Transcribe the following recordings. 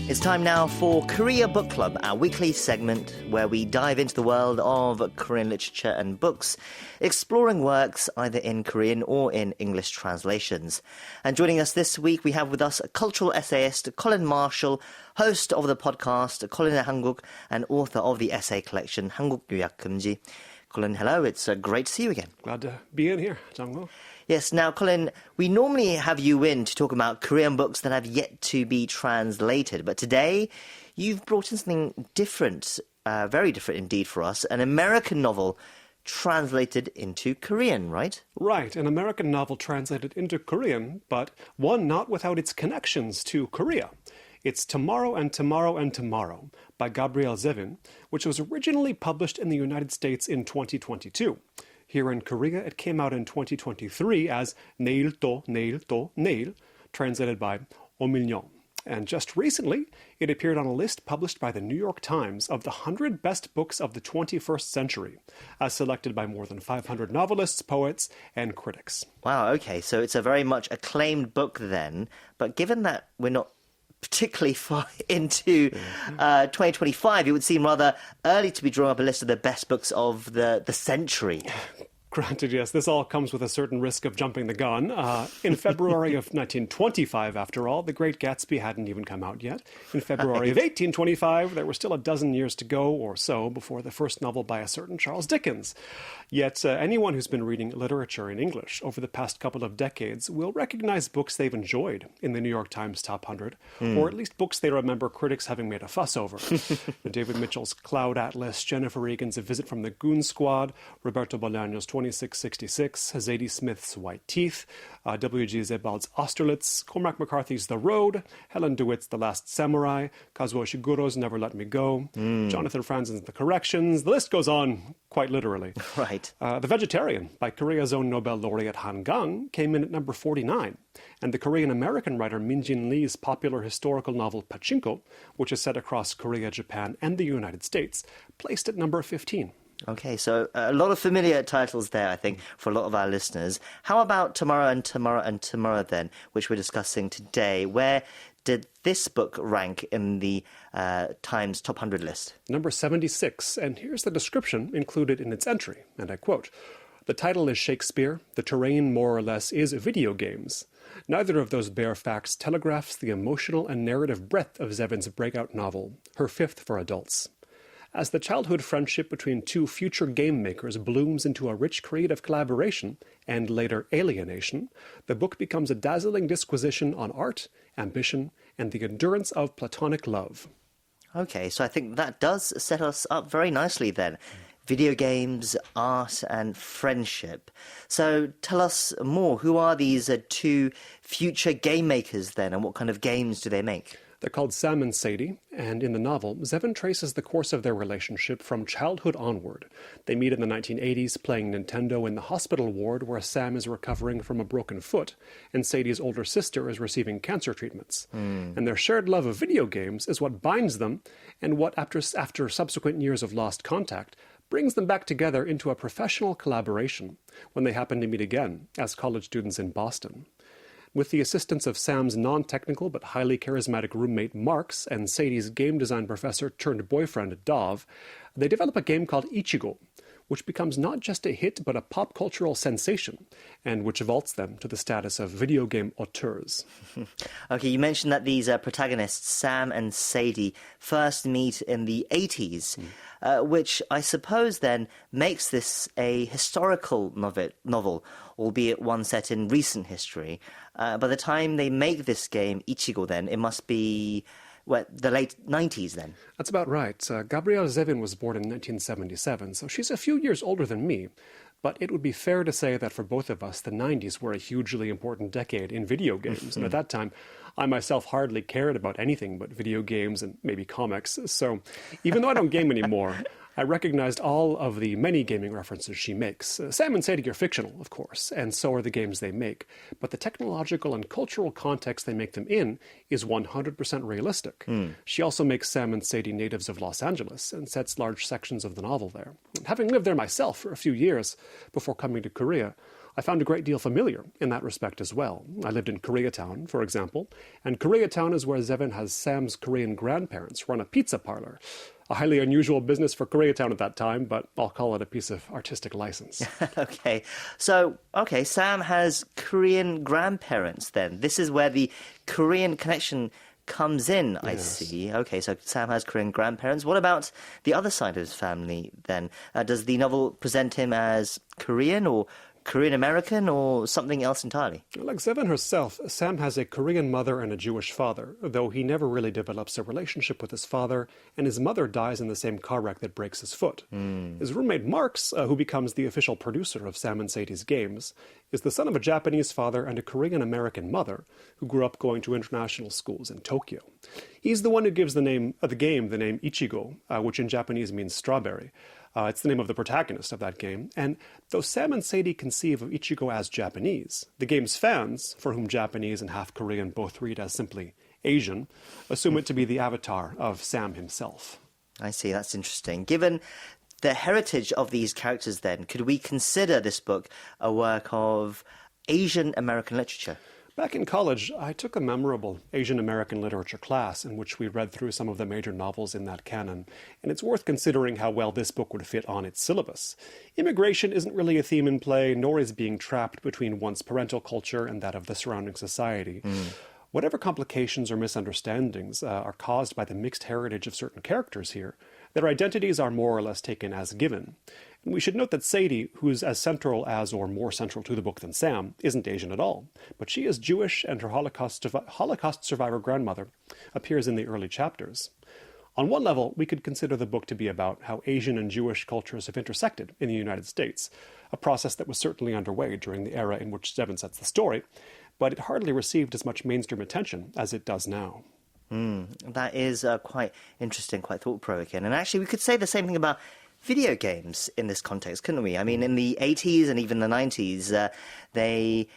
It's time now for Korea Book Club, our weekly segment where we dive into the world of Korean literature and books, exploring works either in Korean or in English translations. And joining us this week, we have with us cultural essayist Colin Marshall, host of the podcast Kolin의 한국, and author of the essay collection 한국 요약 금지. Colin, hello. It's great to see you again. Glad to be in here, Jang-ho. Yes, now, Colin, we normally have you in to talk about Korean books that have yet to be translated, but today you've brought in something different, very different indeed for us, an American novel translated into Korean, right? Right, an American novel translated into Korean, but one not without its connections to Korea. It's Tomorrow and Tomorrow and Tomorrow by Gabrielle Zevin, which was originally published in the United States in 2022. Here in Korea, it came out in 2023 as 내일 또 내일 또 내일, translated by Omilyon. And just recently, it appeared on a list published by the New York Times of the 100 best books of the 21st century, as selected by more than 500 novelists, poets, and critics. Wow, okay, so it's a very much acclaimed book then, but given that we're not particularly far into 2025, it would seem rather early to be drawing up a list of the best books of the century. Granted, yes, this all comes with a certain risk of jumping the gun. In February of 1925, after all, The Great Gatsby hadn't even come out yet. In February of 1825, there were still a dozen years to go or so before the first novel by a certain Charles Dickens. Yet anyone who's been reading literature in English over the past couple of decades will recognize books they've enjoyed in the New York Times Top 100, or at least books they remember critics having made a fuss over. David Mitchell's Cloud Atlas, Jennifer Egan's A Visit from the Goon Squad, Roberto Bolaño's 2666, Zadie Smith's White Teeth, W.G. Sebald's Austerlitz, Cormac McCarthy's The Road, Helen DeWitt's The Last Samurai, Kazuo Ishiguro's Never Let Me Go, Jonathan Franzen's The Corrections. The list goes on, quite literally. Right. The Vegetarian by Korea's own Nobel laureate Han Gang came in at number 49. And the Korean-American writer Min Jin Lee's popular historical novel Pachinko, which is set across Korea, Japan, and the United States, placed at number 15. Okay, so a lot of familiar titles there, I think, for a lot of our listeners. How about Tomorrow and Tomorrow and Tomorrow, then, which we're discussing today? Where did this book rank in the Times Top 100 list? Number 76, and here's the description included in its entry, and I quote, "The title is Shakespeare. The terrain, more or less, is video games. Neither of those bare facts telegraphs the emotional and narrative breadth of Zevin's breakout novel, her fifth for adults. As the childhood friendship between two future game makers blooms into a rich creative collaboration and later alienation, the book becomes a dazzling disquisition on art, ambition, and the endurance of platonic love." Okay, so I think that does set us up very nicely then. Video games, art, and friendship. So tell us more. Who are these two future game makers then, and what kind of games do they make? They're called Sam and Sadie, and in the novel, Zevin traces the course of their relationship from childhood onward. They meet in the 1980s playing Nintendo in the hospital ward where Sam is recovering from a broken foot, and Sadie's older sister is receiving cancer treatments. And their shared love of video games is what binds them, and what, after subsequent years of lost contact, brings them back together into a professional collaboration when they happen to meet again as college students in Boston. With the assistance of Sam's non-technical but highly charismatic roommate Marks and Sadie's game design professor turned boyfriend Dov, they develop a game called Ichigo, which becomes not just a hit but a pop cultural sensation, and which vaults them to the status of video game auteurs. Okay, you mentioned that these protagonists, Sam and Sadie, first meet in the 80s, which I suppose then makes this a historical novel, albeit one set in recent history. By the time they make this game, Ichigo, then, it must be the late 90s then? That's about right. Gabrielle Zevin was born in 1977, so she's a few years older than me. But it would be fair to say that for both of us, the 90s were a hugely important decade in video games. And at that time, I myself hardly cared about anything but video games and maybe comics. So even though I don't game anymore, I recognized all of the many gaming references she makes. Sam and Sadie are fictional, of course, and so are the games they make. But the technological and cultural context they make them in is 100% realistic. She also makes Sam and Sadie natives of Los Angeles and sets large sections of the novel there. Having lived there myself for a few years before coming to Korea, I found a great deal familiar in that respect as well. I lived in Koreatown, for example, and Koreatown is where Zevin has Sam's Korean grandparents run a pizza parlor. A highly unusual business for Koreatown at that time, but I'll call it a piece of artistic license. Okay. So, Sam has Korean grandparents then. This is where the Korean connection comes in, I see. Okay, so Sam has Korean grandparents. What about the other side of his family then? Does the novel present him as Korean or Korean American or something else entirely? Like Zevin herself, Sam has a Korean mother and a Jewish father, though he never really develops a relationship with his father, and his mother dies in the same car wreck that breaks his foot. His roommate Marks, who becomes the official producer of Sam and Sadie's games, is the son of a Japanese father and a Korean American mother who grew up going to international schools in Tokyo. He's the one who gives the game the name Ichigo, which in Japanese means strawberry. It's the name of the protagonist of that game, and though Sam and Sadie conceive of Ichigo as Japanese, the game's fans, for whom Japanese and half Korean both read as simply Asian, assume it to be the avatar of Sam himself. I see, that's interesting. Given the heritage of these characters then, could we consider this book a work of Asian American literature? Back in college, I took a memorable Asian American literature class in which we read through some of the major novels in that canon, and it's worth considering how well this book would fit on its syllabus. Immigration isn't really a theme in play, nor is being trapped between one's parental culture and that of the surrounding society. Whatever complications or misunderstandings are caused by the mixed heritage of certain characters here, their identities are more or less taken as given. And we should note that Sadie, who's as central as or more central to the book than Sam, isn't Asian at all. But she is Jewish, and her Holocaust survivor grandmother appears in the early chapters. On one level, we could consider the book to be about how Asian and Jewish cultures have intersected in the United States, a process that was certainly underway during the era in which Zevin sets the story, but it hardly received as much mainstream attention as it does now. That is quite interesting, quite thought-provoking. And actually, we could say the same thing about video games in this context, couldn't we? I mean, in the 80s and even the 90s, they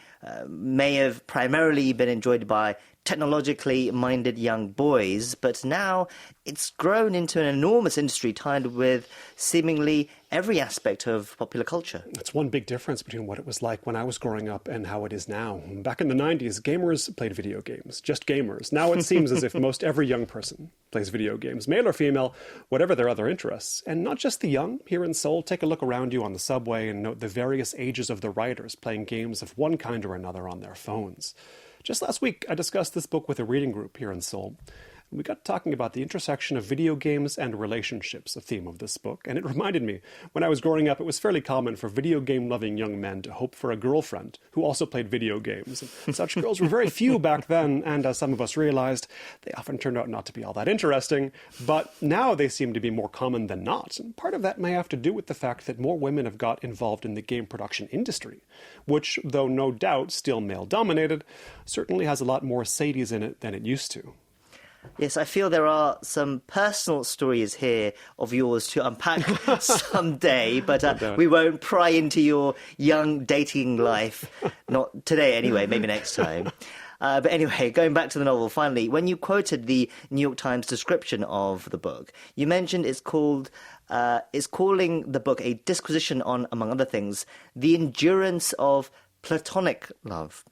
may have primarily been enjoyed by technologically minded young boys, but now it's grown into an enormous industry tied with seemingly every aspect of popular culture. That's one big difference between what it was like when I was growing up and how it is now. Back in the 90s, gamers played video games, just gamers. Now it seems as if most every young person plays video games, male or female, whatever their other interests. And not just the young. Here in Seoul, take a look around you on the subway and note the various ages of the writers playing games of one kind or another on their phones. Just last week, I discussed this book with a reading group here in Seoul. We got talking about the intersection of video games and relationships, a theme of this book, and it reminded me, when I was growing up, it was fairly common for video game-loving young men to hope for a girlfriend who also played video games. And such girls were very few back then, and as some of us realized, they often turned out not to be all that interesting, but now they seem to be more common than not. And part of that may have to do with the fact that more women have got involved in the game production industry, which, though no doubt still male-dominated, certainly has a lot more Sadies in it than it used to. Yes, I feel there are some personal stories here of yours to unpack someday, but we won't pry into your young dating life. Not today anyway, maybe next time. But anyway, going back to the novel, finally, when you quoted the New York Times description of the book, you mentioned it's calling the book a disquisition on, among other things, the endurance of platonic love.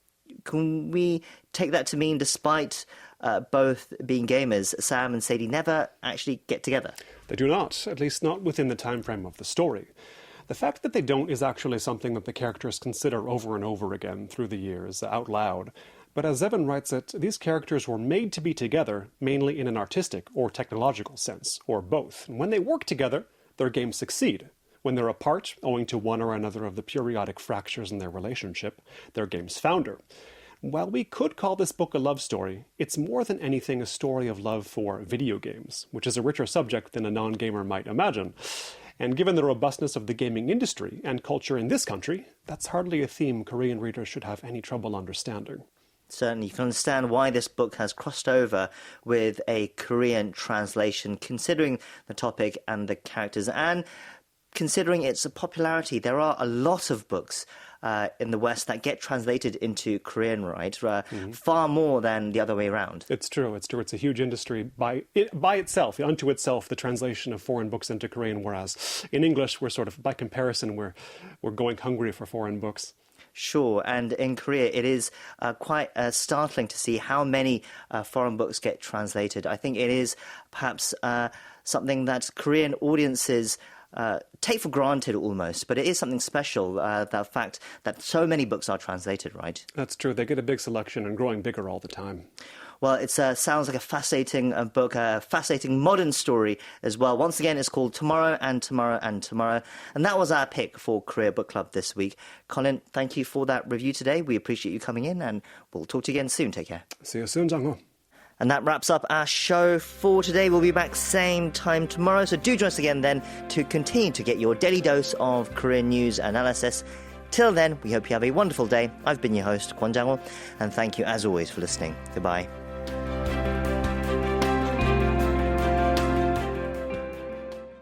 Can we take that to mean despite both being gamers, Sam and Sadie never actually get together? They do not, at least not within the time frame of the story. The fact that they don't is actually something that the characters consider over and over again through the years, out loud. But as Zevin writes it, these characters were made to be together, mainly in an artistic or technological sense, or both. And when they work together, their games succeed. When they're apart, owing to one or another of the periodic fractures in their relationship, their games founder. While we could call this book a love story, it's more than anything a story of love for video games, which is a richer subject than a non-gamer might imagine. And given the robustness of the gaming industry and culture in this country, that's hardly a theme Korean readers should have any trouble understanding. Certainly, you can understand why this book has crossed over with a Korean translation, considering the topic and the characters, and considering its popularity. There are a lot of books in the West that get translated into Korean, right? Far more than the other way around. It's true. It's a huge industry by itself, unto itself, the translation of foreign books into Korean, whereas in English, we're sort of, by comparison, we're going hungry for foreign books. Sure, and in Korea it is quite startling to see how many foreign books get translated. I think it is perhaps something that Korean audiences take for granted almost, but it is something special, the fact that so many books are translated, right? That's true. They get a big selection and growing bigger all the time. Well, it sounds like a fascinating book, a fascinating modern story as well. Once again, it's called Tomorrow and Tomorrow and Tomorrow. And that was our pick for Korea Book Club this week. Colin, thank you for that review today. We appreciate you coming in, and we'll talk to you again soon. Take care. See you soon, Jang-ho. And that wraps up our show for today. We'll be back same time tomorrow. So do join us again then to continue to get your daily dose of Korean news analysis. Till then, we hope you have a wonderful day. I've been your host, Kwon Jang-ho, and thank you as always for listening. Goodbye.